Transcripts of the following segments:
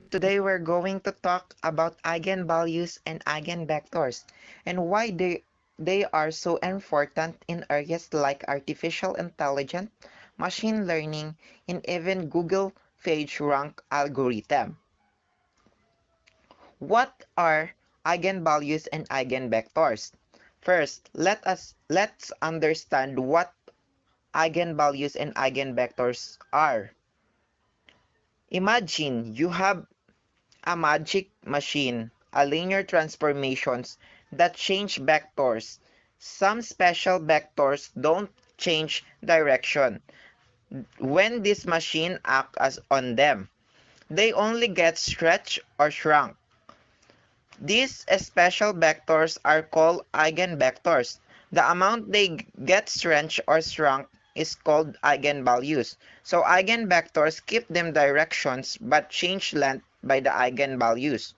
Today we're going to talk about eigenvalues and eigenvectors and why they are so important in areas like artificial intelligence, machine learning, and even Google PageRank algorithm. What are eigenvalues and eigenvectors? First, let's understand what eigenvalues and eigenvectors are. Imagine you have a magic machine, a linear transformations that change vectors. Some special vectors don't change direction when this machine acts as on them. They only get stretched or shrunk. These special vectors are called eigenvectors. The amount they get stretched or shrunk is called eigenvalues. So eigenvectors keep them directions but change length by the eigenvalues.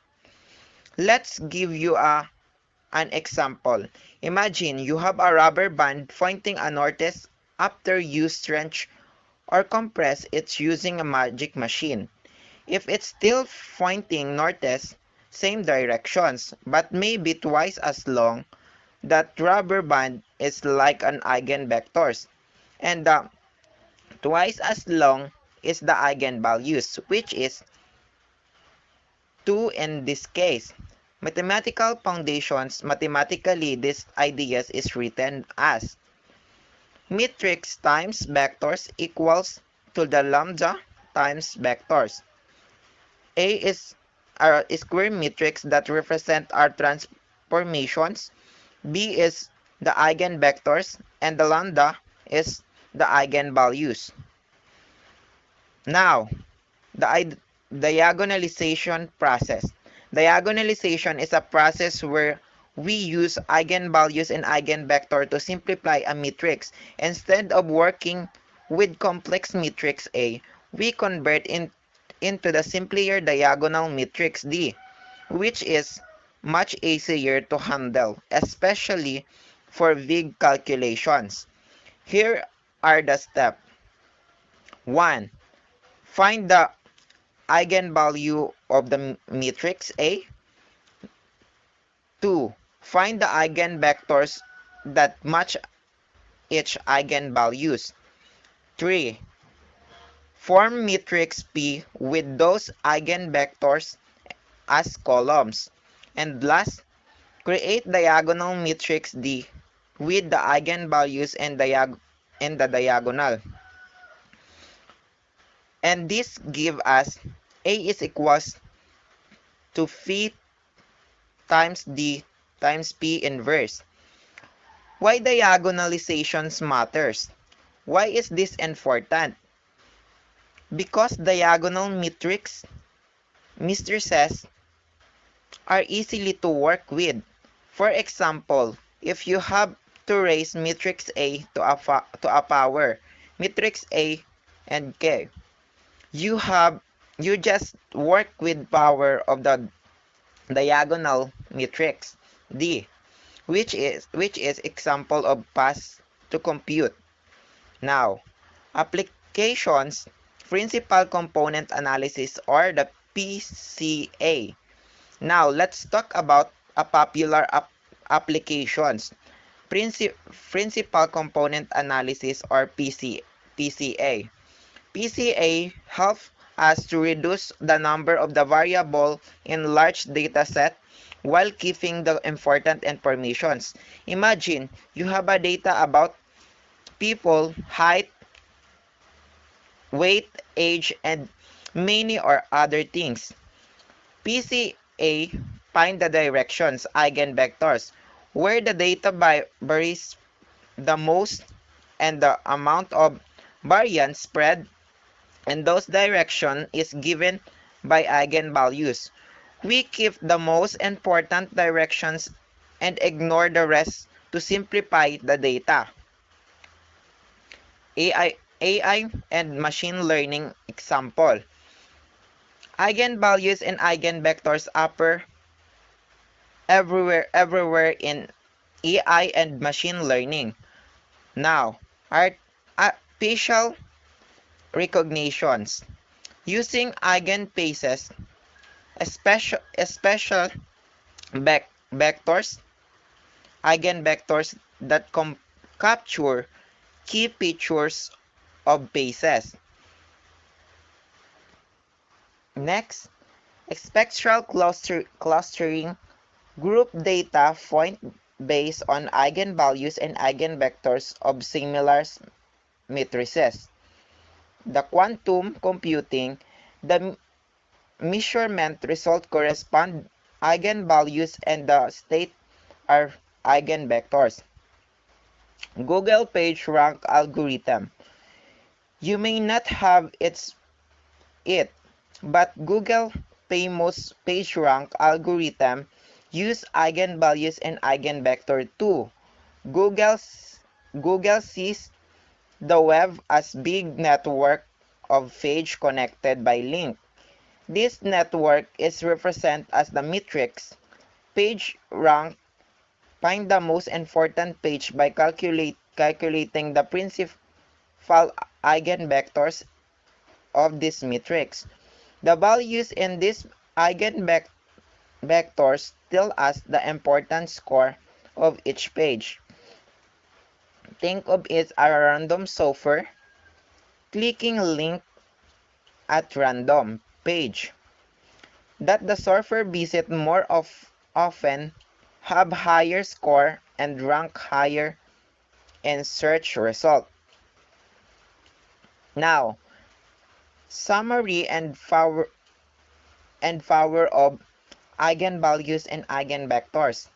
Let's give you an example. Imagine you have a rubber band pointing a northeast after you stretch or compress it using a magic machine. If it's still pointing northeast, same directions, but maybe twice as long, that rubber band is like an eigenvectors. And the twice as long is the eigenvalues, which is 2 in this case. Mathematical foundations, mathematically this ideas is written as matrix times vectors equals to the lambda times vectors. A is our square matrix that represent our transformations. B is the eigenvectors and the lambda is the eigenvalues. Now, the diagonalization process. Diagonalization is a process where we use eigenvalues and eigenvector to simplify a matrix. Instead of working with complex matrix A, we convert into the simpler diagonal matrix D, which is much easier to handle, especially for big calculations. Here are the steps. 1. Find the eigenvalue of the matrix A. 2. Find the eigenvectors that match each eigenvalues. 3. Form matrix P with those eigenvectors as columns. And last, create diagonal matrix D with the eigenvalues and the diagonal. And this give us A is equals to phi times D times P inverse. Why diagonalizations matters? Why is this important? Because diagonal matrices are easily to work with. For example, if you have to raise matrix A to a power, matrix A and K, you just work with power of the diagonal matrix D, which is example of pass to compute. Now, applications, principal component analysis or the PCA. Now, let's talk about a popular applications. Principal component analysis or PCA. PCA helps us to reduce the number of the variable in large data set while keeping the important informations. Imagine you have a data about people, height, weight, age, and many or other things. PCA find the directions, eigenvectors, where the data varies the most and the amount of variance spread and those direction is given by eigenvalues. We keep the most important directions and ignore the rest to simplify the data. AI and machine learning example. Eigenvalues and eigenvectors appear everywhere in AI and machine learning. Now, facial recognitions. Using eigenfaces special vectors, eigenvectors that capture key features of bases. Next, spectral clustering group data point based on eigenvalues and eigenvectors of similar matrices. The quantum computing, the measurement result correspond eigenvalues and the state are eigenvectors. Google PageRank algorithm. You may not have it, but Google famous PageRank algorithm use eigenvalues and eigenvector too. Google sees the web as big network of page connected by link. This network is represented as the matrix. PageRank find the most important page by calculating the principal eigenvectors of this matrix. The values in these eigenvectors tell us the important score of each page. Think of it as a random software. Clicking a link at random page that the surfer visit more often have higher score and rank higher in search result. Now, summary and power of eigenvalues and eigenvectors.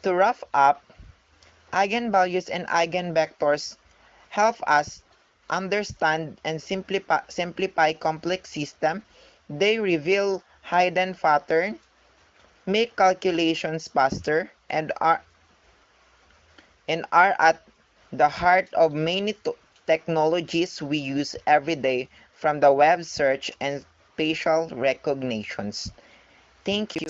To wrap up, eigenvalues and eigenvectors help us understand and simplify complex systems. They reveal hidden patterns, make calculations faster, and are at the heart of many technologies we use every day, from the web search and facial recognitions. Thank you.